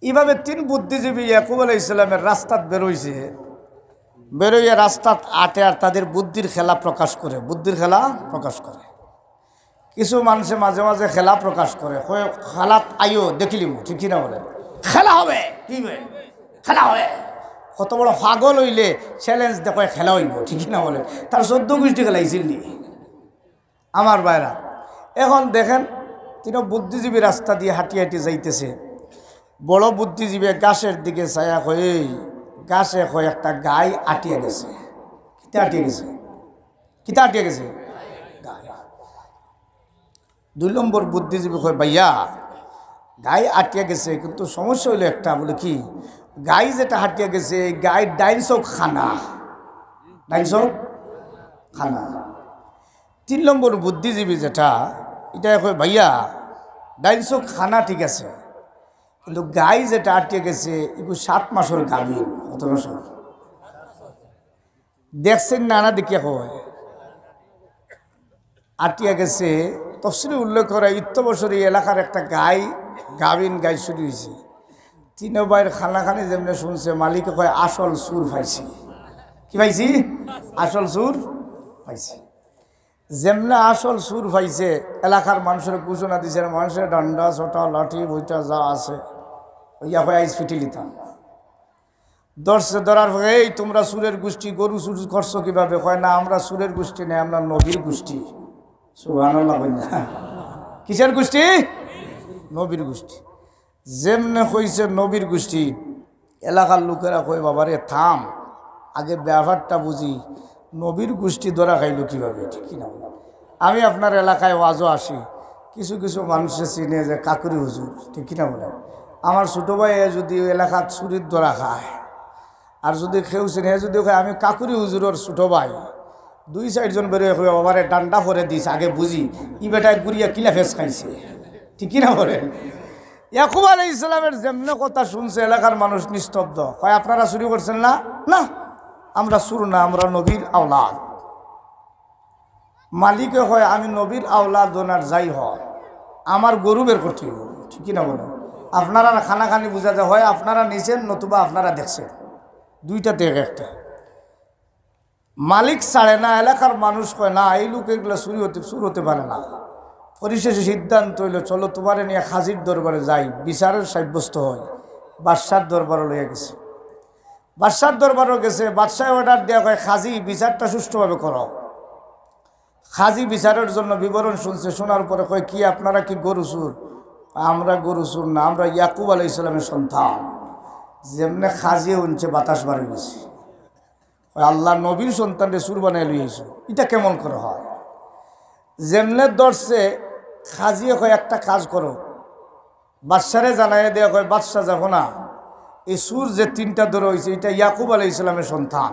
এইভাবে 3 বুদ্ধিজীবী ইয়াকুব আলাইহিস সালামের রাস্তাত বেরোইছে, বেরোইয়া রাস্তাত আটে আর তাদের বুদ্ধির খেলা প্রকাশ করে, বুদ্ধির খেলা প্রকাশ করে। কিছু মানুষে মাঝে মাঝে খেলা প্রকাশ করে, খেলাত আইও দেখিলিম, ঠিক কিনা বলে? খেলা হবে, কি খেলা হবে? কত বড় পাগল হইলে চ্যালেঞ্জ দেখো, খেলা হইব, ঠিক কিনা বলে? তার 14 গোষ্ঠী খেলাইছিল নি আমার ভাইরা। এখন দেখেন, 3 বুদ্ধিজীবী রাস্তা দিয়ে হাঁটি হাঁটি যাইতেছে। বড় বুদ্ধিজীবী গাছের দিকে ছায়া হয়ে, গাছে হয়ে একটা গাই আটিয়ে গেছে। কিতা আটিয়ে গেছে? কিতা আটিয়ে গেছে? গাই। 2 নম্বর বুদ্ধিজীবী কয়, ভাইয়া গাই আটিয়ে গেছে, কিন্তু সমস্যা হইলো একটা। বলে কি? গাই যেটা হাঁটিয়ে গেছে, গাই ডাইনসক খানা, ডাইনসক খানা। 3 নম্বর বুদ্ধিজীবী যেটা, এটা কয়, ভাইয়া ডাইনসক খানা ঠিক আছে, কিন্তু গাই যেটা আটকে গেছে এগুলো 7 মাসের গাভীর। কত বছর? দেখছেন নানা দেখিয়া কয় আটিয়া গেছে। তফসিলে উল্লেখ করা ইত্যবসরী এলাকার একটা গাভিন গাই শুরু হয়েছে। তিন ভাইয়ের খানাখানি যেমনি শুনছে, মালিকে কয় আসল সুর পাইছি। কি পাইছি? আসল সুর পাইছি। যেমনি আসল সুর পাইছে এলাকার মানুষের ঘোষণা দিছে, মানুষের ডান্ডা ছোটা লাঠি বইটা যা আছে ইয়া হয় আইস ফিটি লিতাম। ধরছে, ধরার পরে এই তোমরা সুরের গোষ্ঠী, গরু চুর করছো কিভাবে? কয় না আমরা সুরের গোষ্ঠী নেই, আমরা নবীর গোষ্ঠী। সুবহানাল্লাহ। কিসের গোষ্ঠী? নবীর গোষ্ঠী। যেমনে কইছে নবীর গোষ্ঠী, এলাকার লোকেরা কয় বাবারে থাম, আগে ব্যাপারটা বুঝি, নবীর গোষ্ঠী ধরা খাইল কিভাবে? ঠিক কিনা? আমি আপনার এলাকায় ওয়াজও আসি, কিছু কিছু মানুষে চিনে যে কাকুরি হুজুর, ঠিক কিনা বলে? আমার ছোটো ভাই যদি এলাকার চুরির ধরা খায়, আর যদি কেউ চিনে যদি কয় আমি কাকুরি হুজুরের ছোটো ভাই, 2-4জন বেরোয় কই বাবারে ডান্ডা করে দিস, আগে বুঝি ই বেটায় গুড়িয়া কিলা ফেস খাইছে। ঠিক কিনা বলে? ইয়াকুব আলাইহিস সালামের যেমনে কথা শুনছে এলাকার মানুষ নিস্তব্ধ। কয় আপনারা চুরি করছেন না? না, আমরা চুর না, আমরা নবীর আওলাদ। মালিকে হয় আমি নবীর আওলাদ ওনার যাই হয়, আমার গরু বের করতে হইব। ঠিক কিনা বলে? আপনারা খানাখানি বোঝা যায়, হয় আপনারা নিছেন নতুবা আপনারা দেখছেন, দুইটা থেকে একটা। মালিক ছাড়ে না, এলাকার মানুষ কয় না এই লোক এগুলো চুর হতে পারে না। পরিশেষে সিদ্ধান্ত হইল চলো তোমারে নিয়ে খাজির দরবারে যাই, বিচারের সাব্যস্ত হয়। বাদশার দরবারে লইয়া গেছে। বাদশার দরবারও গেছে। বাদশাহ অর্ডার দেওয়া হয় খাজি বিচারটা সুষ্ঠুভাবে করো। খাজি বিচারের জন্য বিবরণ শুনছে। শোনার পরে কয় কি আপনারা কি গরু চুর? আমরা গরু চুর না, আমরা ইয়াকুব আলাইহিস সালামের সন্তান। যেমনে খাজি উনছে বাতাস বাড়ি গেছে। আল্লাহ নবীর সন্তানরে চুর বানাই লইয়েছে, এটা কেমন করে হয়? যেমনে ধরছে খাজিয়ে কয় একটা কাজ করো, বাদশারে জানাই দেওয়া কয় বাদশাহ যাবো না, এই সুর যে 3টা ধরে হয়েছে এটা ইয়াকুব আলাইহিস সালামের সন্তান।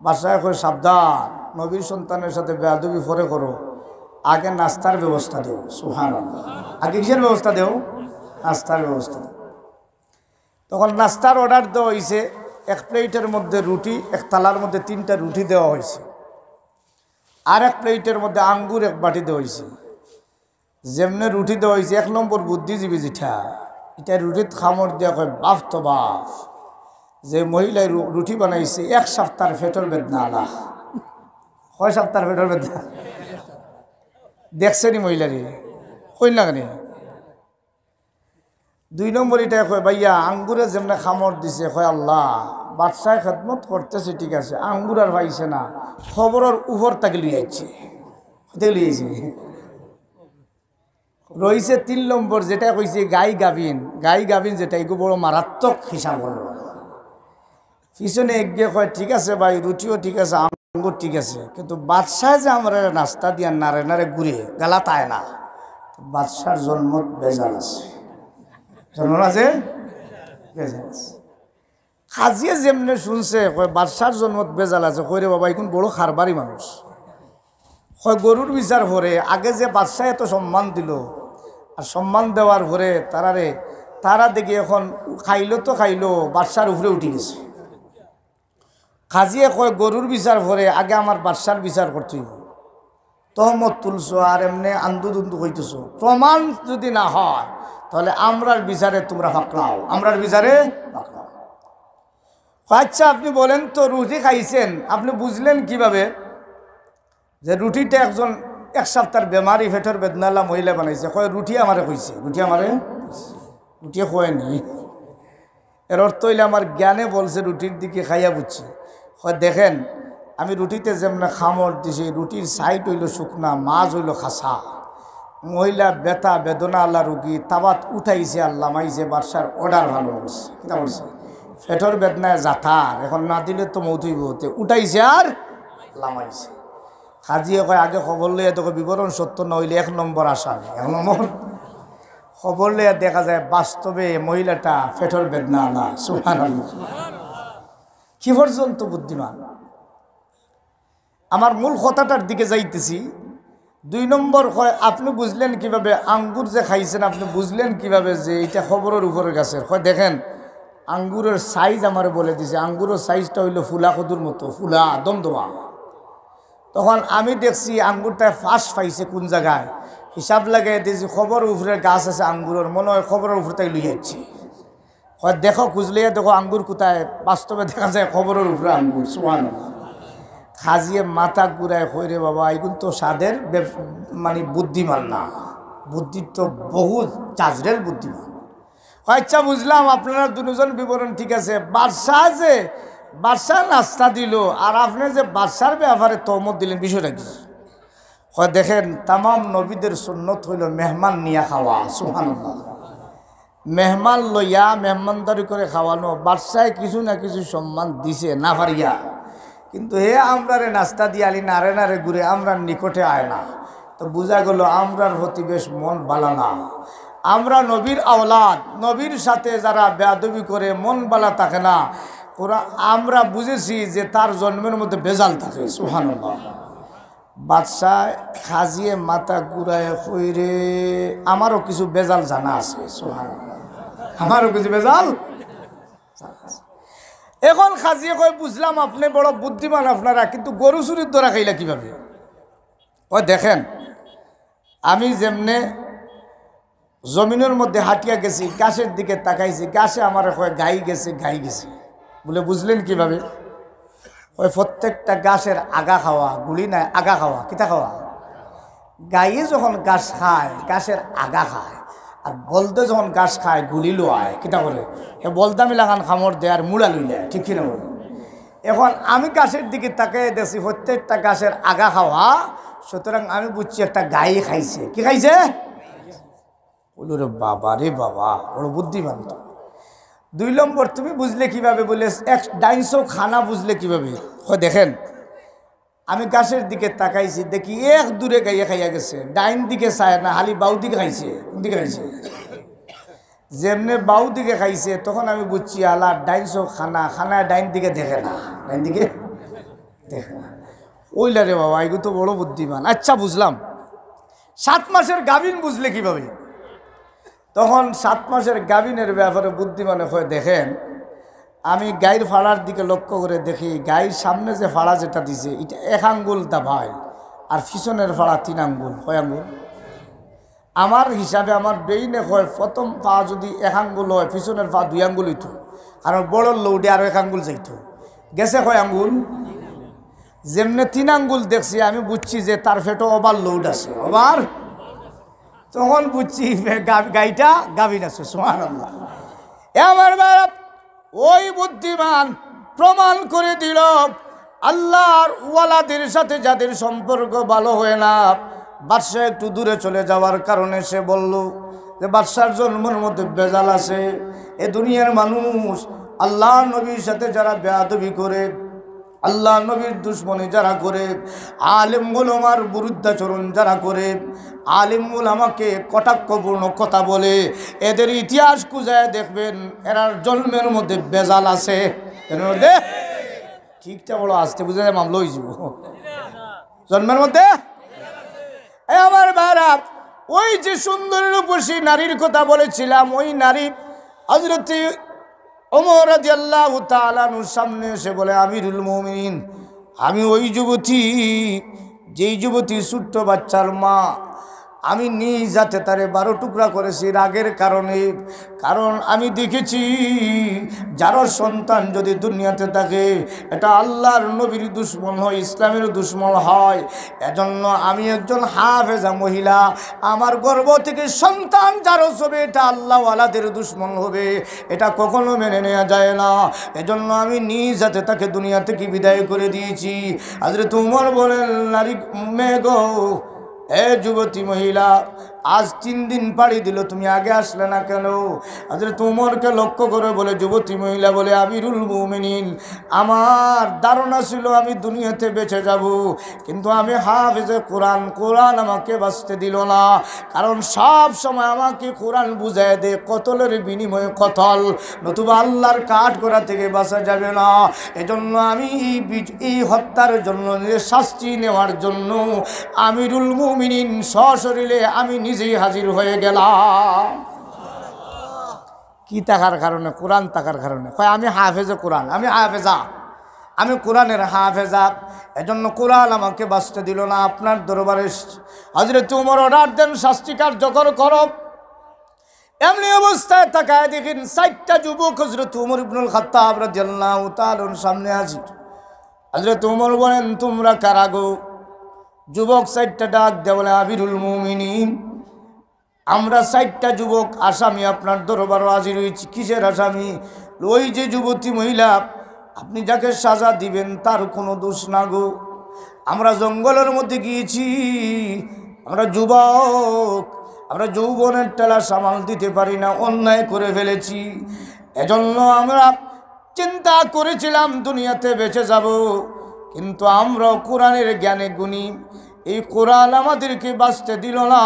বাদশাহ কয় সাবধান, নবীর সন্তানের সাথে বেয়াদবি পরে করো, আগে নাস্তার ব্যবস্থা দেও। সুবহানাল্লাহ। আগে কিসের ব্যবস্থা দেও? নাস্তার ব্যবস্থা দেও। তখন নাস্তার অর্ডার দেওয়া হয়েছে। 1 প্লেটের মধ্যে রুটি, 1 থালার মধ্যে 3টা রুটি দেওয়া হয়েছে। আর 1 প্লেটের মধ্যে আঙ্গুর 1 বাটি দেওয়া হয়েছে। যেমনে রুটি দেওয়া হয়েছে, 1 নম্বর বুদ্ধিজীবী যেটা, এটা রুটির খামড় দেওয়া হয় বাফ তো বাফ। যে মহিলায় রুটি বানাইছে 1 সপ্তাহের পেটের বেদনা। আলাহ, কয় সপ্তাহের পেটের বেদনা? দেখছেনি মহিলারে? কই না কেন? 2 নম্বর এটা কয় ভাইয়া আঙ্গুরে যেমনে খামড় দিছে, কয় আল্লাহ বাদশাহ খেদমত করতেছে ঠিক আছে, আঙ্গুর আর পাইছে না, খবরের উপর তাকে লইয়াছে। লইয়াছে রয়েছে 3 নম্বর যেটা কইছে গাই গাভিন যেটা, এগুলো বড় মারাত্মক হিসাব হল। পিছনে একগে কয় ঠিক আছে ভাই, রুটিও ঠিক আছে, আঙ্গুর ঠিক আছে, কিন্তু বাদশাহ যে আমরা নাস্তা দিয়া নারে নারে ঘুরে গেলা তাই না। বাদশার জন্ম বেজাল আছে, জন্ম আছে বেজাল আছে। খাজিয়ে যেমনে শুনছে কয় বাদশার জন্মত বেজাল আছে, কইরে বাবা এখন বড় খারবারি মানুষ। হয় গরুর বিচার ভরে আগে যে বাদশাহ এত সম্মান দিল, আর সম্মান দেওয়ার ভরে তারা দেখি এখন খাইলো তো খাইলো, বাদশার উপরে উঠে গেছে। খাজিয়ে কয় গরুর বিচার ভরে আগে আমার বাদশার বিচার করতেই, তহমত তুলছো আর এমনি আন্দুদুন্দু হইতেছো, প্রমাণ যদি না হয় তাহলে আমরার বিচারে তোমরা ফাঁকলাও, আমরার বিচারে ফাঁকলাও। আচ্ছা আপনি বলেন তো, রুটি খাইছেন, আপনি বুঝলেন কিভাবে যে রুটিটা একজন 1 সপ্তাহের বেমারি পেটের বেদনালা মহিলা বানাইছে? কয় রুটি আমারে কইছে, রুটি খোয়েনি। এর অর্থ হইলে আমার জ্ঞানে বলছে, রুটির দিকে খাইয়া বুঝছি। হয় দেখেন আমি রুটিতে যেমন খামড় দিছি, রুটির সাইড হইল শুকনা, মাছ হইল খাসা। মহিলা ব্যথা বেদনা আল্লাহ রুগী তাবাত উঠাইছে, আল্লাহ মাইছে, বাদশার অর্ডার ভালো বলছে। কিনা বলছে? পেটের বেদনায় জাথার, এখন না দিলে তো মৌতুইব, উঠাইছে আর লামাইছে। খাজিয়ে কয় আগে খবর লইয়া তোকে বিবরণ সত্য না হইলে 1 নম্বর আসামি। 1 নম্বর খবর লইয়া দেখা যায় বাস্তবে মহিলাটা পেটের বেদনা না। সুবহানাল্লাহ। কি পর্যন্ত বুদ্ধিমান! আমার মূল কথাটার দিকে যাইতেছি। 2 নম্বর হয় আপনি বুঝলেন কিভাবে আঙ্গুর যে খাইছেন, আপনি বুঝলেন কিভাবে যে এটা খবরের উপরে গেছে? হয় দেখেন আঙ্গুরের সাইজ আমার বলে দিছে, আঙ্গুরের সাইজটা হইল ফুলা কদুর মতো, ফুলা দমদমা। তখন আমি দেখছি আঙ্গুরটা ফাঁস পাইছে কোন জায়গায়, হিসাব লাগাই দিয়েছি খবর উপরে গাছ আছে আঙ্গুরের, মনে হয় খবরের উপরে তাই লই যাচ্ছি। হয় দেখো খুঁজলিয়ে দেখো আঙ্গুর কোথায়, বাস্তবে দেখা যায় খবরের উপরে আঙ্গুর। সুবহানাল্লাহ। খাজিয়ে মাথা ঘুরায় কইরে বাবা এগুলো তো সাদের মানে বুদ্ধিমান না, বুদ্ধি তো বহুত চাজরেল বুদ্ধিমান। আচ্ছা বুঝলাম আপনারা দুজন বিবরণ ঠিক আছে। বাদশাহ নাস্তা দিল আর আপনি যে বাদশার ব্যাপারে তহমত দিলেন, বিষয়টা কি? হয় দেখেন তামাম নবীদের সুন্নত হইল মেহমান নিয়ে খাওয়া। সুবহানাল্লাহ। মেহমান লইয়া মেহমানদারি করে খাওয়ানো। বাদশায় কিছু না কিছু সম্মান দিছে না পারিয়া, কিন্তু হে আমরারে নাস্তা দিয়ে আলি নারে নারে ঘুরে আমরার নিকটে আয় না, তো বোঝা গেল আমরার প্রতি বেশ মন বালা না। আমরা নবীর আওলাদ, নবীর সাথে যারা বেয়াদবি করে মন বালা থাকে না, ওরা আমরা বুঝেছি যে তার জন্মের মধ্যে বেজাল থাকে। সুবহানাল্লাহ। বাদশাহ খাজিয়ে মাথা ঘুরায় কইরে আমারও কিছু বেজাল জানা আছে। সুবহানাল্লাহ। আমারও কিছু বেজাল জানা আছে। এখন খাজিয়ে কই বুঝলাম আপনি বড় বুদ্ধিমান আপনারা, কিন্তু গরু চুরির দ্বারা খাইলা কিভাবে? ওই দেখেন আমি যেমনে জমিনের মধ্যে হাঁটিয়া গেছি, গাছের দিকে তাকাইছি, গাছে আমার কয় গাই গেছে, গাই গেছে। বলে বুঝলেন কিভাবে? ওই প্রত্যেকটা গাছের আগা খাওয়া, গুলি নাই, আগা খাওয়া। কিতা খাওয়া? গাইয়ে যখন গাছ খায় গাছের আগা খায়, আর বলদে যখন গাছ খায় গুলি লোয়ায়। কিতা করে? এ বলদামি লাগান খামর দেয় আর মুড়া লইলে, ঠিক কিনা বলে? এখন আমি গাছের দিকে তাকাই দেখছি প্রত্যেকটা গাছের আগা খাওয়া, সুতরাং আমি বুঝছি একটা গাই খাইছে। কি খাইছে? বলল রে বাবা, রে বাবা, বড় বুদ্ধিমান তো। 2 নম্বর তুমি বুঝলে কিভাবে? বলে এক ডাইনশো খানা বুঝলে কিভাবে? হয় দেখেন আমি গাছের দিকে তাকাইছি, দেখি এক দূরে গাইয়ে খাইয়া গেছে, ডাইন দিকে চায় না, হালি বাউ দিকে খাইছে। কোন দিকে খাইছে? যেমনে বাউ দিকে খাইছে তখন আমি বুঝছি আলা ডাইনশো খানা, খানা ডাইন দিকে দেখে না, ডাইন দিকে দেখে না। ওইলা রে বাবা, এগুলো তো বড় বুদ্ধিমান। আচ্ছা বুঝলাম। 7 মাসের গাভিন বুঝলে কিভাবে? তখন 7 মাসের গাভিনের ব্যাপারে বুদ্ধিমানে হয়ে দেখেন আমি গাইর ফাড়ার দিকে লক্ষ্য করে দেখি গাইর সামনে যে ফাড়া যেটা দিছে এটা 1 আঙ্গুল দা ভাই, আর পিছনের ফাড়া 3 আঙ্গুল। কয় আঙ্গুল? আমার হিসাবে আমার বেইনে হয় প্রথম পা যদি 1 আঙ্গুল হয়, পিছনের পা 2 আঙ্গুল হইতো, কারণ বড় লৌডে আরও 1 আঙ্গুল যাইতো। গেছে কয় আঙ্গুল? যেমনে 3 আঙ্গুল দেখছি আমি বুঝছি যে তার ফেটো ওভার লোড আছে, ওভার। তখন বুঝছি গাইটা গাভিন আছে। সুবহানাল্লাহ। আমার বাপ ওই বুদ্ধিমান প্রমাণ করে দিল আল্লাহর ওয়ালাদের সাথে যাদের সম্পর্ক ভালো হয় না, বাদশাহ একটু দূরে চলে যাওয়ার কারণে সে বলল যে বাদশার জন্মের মধ্যে বেজাল আছে। এ দুনিয়ার মানুষ আল্লাহ নবীর সাথে যারা বেয়াদবি করে, আল্লাহ নবীর দুশ্মনী যারা করে, আলেম উলামার বিরুদ্ধাচরণ যারা করে, আলেম উলামাকে কটাক্ষপূর্ণ কথা বলে, এদের ইতিহাস খুঁজায় দেখবেন এরার জন্মের মধ্যে বেজাল আছে। এর মধ্যে ঠিকটা বড় আসতে বুঝে যায় মামলা হয়ে যাব। জন্মের মধ্যে আমার ভাইরা, ওই যে সুন্দর রূপসী নারীর কথা বলেছিলাম, ওই নারী হযরত ওমর রাদিয়াল্লাহু তাআলা আনহুর সামনে এসে বলে, আমিরুল মুমিনিন, আমি ওই যুবতী, যেই যুবতী ছোট্ট বাচ্চার মা, আমি নিজ হাতে তারে 12 টুকরা করেছি রাগের কারণে। কারণ আমি দেখেছি যারও সন্তান যদি দুনিয়াতে থাকে এটা আল্লাহর নবীর দুশ্মন হয়, ইসলামের দুশ্মন হয়। এজন্য আমি একজন হাফেজা মহিলা, আমার গর্ভ থেকে সন্তান যারও হবে এটা আল্লাহওয়ালাদের দুশ্মন হবে, এটা কখনো মেনে নেওয়া যায় না। এজন্য আমি নিজ হাতে তাকে দুনিয়া থেকে বিদায় করে দিয়েছি। হযরত ওমর বলেন, নারী মেয়ে গো, এ যুবতী মহিলা, আজ 3 দিন পাড়ি দিল, তুমি আগে আসলে না কেন? হযরত ওমরকে লক্ষ্য করে বলে যুবতী মহিলা বলে, আমিরুল মুমিনিন, আমার ধারণা ছিল আমি দুনিয়াতে বেঁচে যাব, কিন্তু আমি হাফেজে কোরআন, কোরআন আমাকে বাঁচতে দিল না। কারণ সব সময় আমাকে কোরআন বুঝায় দে কতলের বিনিময়ে কতল, নতুবা আল্লাহর কাঠগড়া থেকে বাঁচা যাবে না। এজন্য আমি এই হত্যার জন্য শাস্তি নেওয়ার জন্য আমিরুল মুমিনিন সশরীরে আমি নিজেই হাজির হয়ে গেলাম। কি থাকার কারণে? কোরআন থাকার কারণে। কয় আমি হাফেজে কোরআন, আমি হাফেজা, আমি কোরআনের হাফেজা, এজন্য কোরআন আমাকে বাঁচতে দিল না। আপনার দরবারে হযরত ওমর অর্ডার দেন শাস্তি কার্যকর করো। এমনি অবস্থায় তাকায় দেখেন 4টা যুবক হযরত ওমর ইবনুল খাত্তাব রাদিয়াল্লাহু তাআলা সামনে হাজির। হযরত ওমর বলেন, তোমরা কারা গো? যুবক 4টা ডাক দেয় বলে, আমিরুল মুমিনিন, আমরা 4টা যুবক আসামি আপনার দরবারে হাজির হয়েছি। কিসের আসামি? ওই যে যুবতী মহিলা আপনি যাকে সাজা দিবেন তার কোনো দোষ না গো। আমরা জঙ্গলের মধ্যে গিয়েছি, আমরা যুবক, আমরা যৌবনের টেলা সামাল দিতে পারি না, অন্যায় করে ফেলেছি। এজন্য আমরা চিন্তা করেছিলাম দুনিয়াতে বেঁচে যাব, কিন্তু আমরা কোরআনের জ্ঞানে গুণী, এই কোরআন আমাদেরকে বাঁচতে দিল না।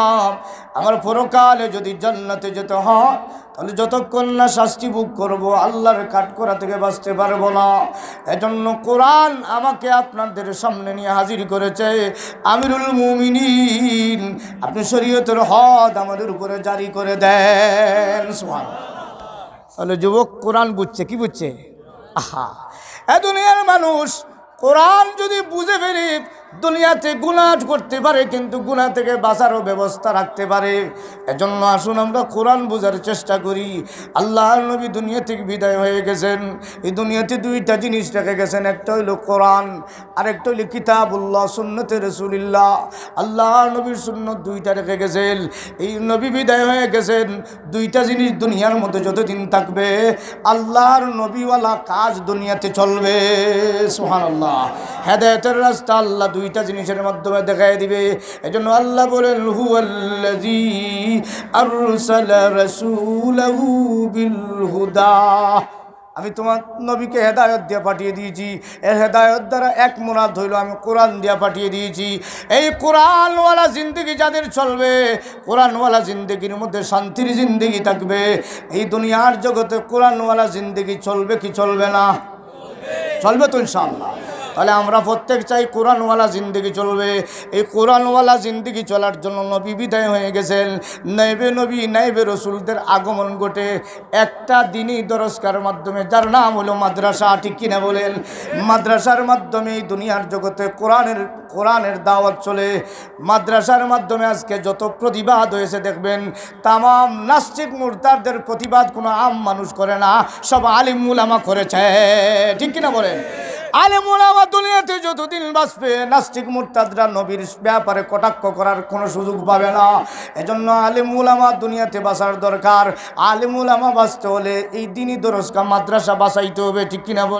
আমার পরকালে যদি জান্নাতে যেতে হয় তাহলে যতক্ষণ না শাস্তি ভোগ করবো আল্লাহর কাঠগড়া থেকে বাঁচতে পারবো না। এজন্য কোরআন আমাকে আপনাদের সামনে নিয়ে হাজির করেছে। আমিরুল মুমিনিন, আপনি শরীয়তের হদ আমাদের উপরে জারি করে দেন। সুবহানাল্লাহ। তাহলে যুবক কোরআন বুঝছে, কি বুঝছে? আহা, এ দুনিয়ার মানুষ কোরআন যদি বুঝে ফেলে দুনিয়াতে গুনাহ করতে পারে, কিন্তু গুনাহ থেকে বাঁচারও ব্যবস্থা রাখতে পারে। এজন্য আসুন আমরা কোরআন বোঝার চেষ্টা করি। আল্লাহর নবী দুনিয়া থেকে বিদায় হয়ে গেছেন, এই দুনিয়াতে 2টা জিনিস রেখে গেছেন, একটা হইল কোরআন, আর একটা হইল কিতাবুল্লাহ, সুন্নতে রাসূলুল্লাহ। আল্লাহর নবীর সুন্নত 2টা রেখে গেছেন। এই নবী বিদায় হয়ে গেছেন, 2টা জিনিস দুনিয়ার মধ্যে যতদিন থাকবে আল্লাহর নবীওয়ালা কাজ দুনিয়াতে চলবে। সুবহানাল্লাহ। হেদায়েতের রাস্তা আল্লাহ 2টা জিনিসের মাধ্যমে দেখায় দিবে। এজন্য আল্লাহ বলেন, হুয়াল্লাযী আরসালা রাসূলাহু বিল হুদা, আমি তোমার নবীকে হেদায়ত দিয়ে পাঠিয়ে দিয়েছি। এই হেদায়ত দ্বারা এক মুরাদ হইল আমি কোরআন দিয়ে পাঠিয়ে দিয়েছি। এই কোরআনওয়ালা জিন্দগি যাদের চলবে, কোরআনওয়ালা জিন্দগির মধ্যে শান্তির জিন্দগি থাকবে। এই দুনিয়ার জগতে কোরআনওয়ালা জিন্দগি চলবে কি চলবে না? চলবে তো ইনশাআল্লাহ। তাহলে আমরা প্রত্যেক চাই কোরআনওয়ালা জিন্দগি চলবে। এই কোরআনওয়ালা জিন্দগি চলার জন্য নবী বিদায় হয়ে গেছেন, নাইবে নবী নাইবে রসুলদের আগমন ঘটে একটা দিনই দরজকার মাধ্যমে, যার নাম হলো মাদ্রাসা। ঠিক কিনা বলেন? মাদ্রাসার মাধ্যমে এই দুনিয়ার জগতে কোরআনের দাওয়াত চলে। মাদ্রাসার মাধ্যমে আজকে যত প্রতিবাদ হয়েছে দেখবেন, তামাম নাস্তিক মুরতাদদের প্রতিবাদ কোনো আম মানুষ করে না, সব আলিম উলামা করেছে। ঠিক কিনা বলেন? আলেম ওলামা দুনিয়াতে যতদিন বাঁচবে নাস্তিক মুরতাদরা নবীর ব্যাপারে কটাক্ষ করার কোনো সুযোগ পাবে না। এজন্য আলেম ওলামা দুনিয়াতে বাঁচার দরকার। আলেম ওলামা বাঁচতে হলে এই দিনই দরজকা মাদ্রাসা বাঁচাইতে হবে। ঠিক কিনা বল?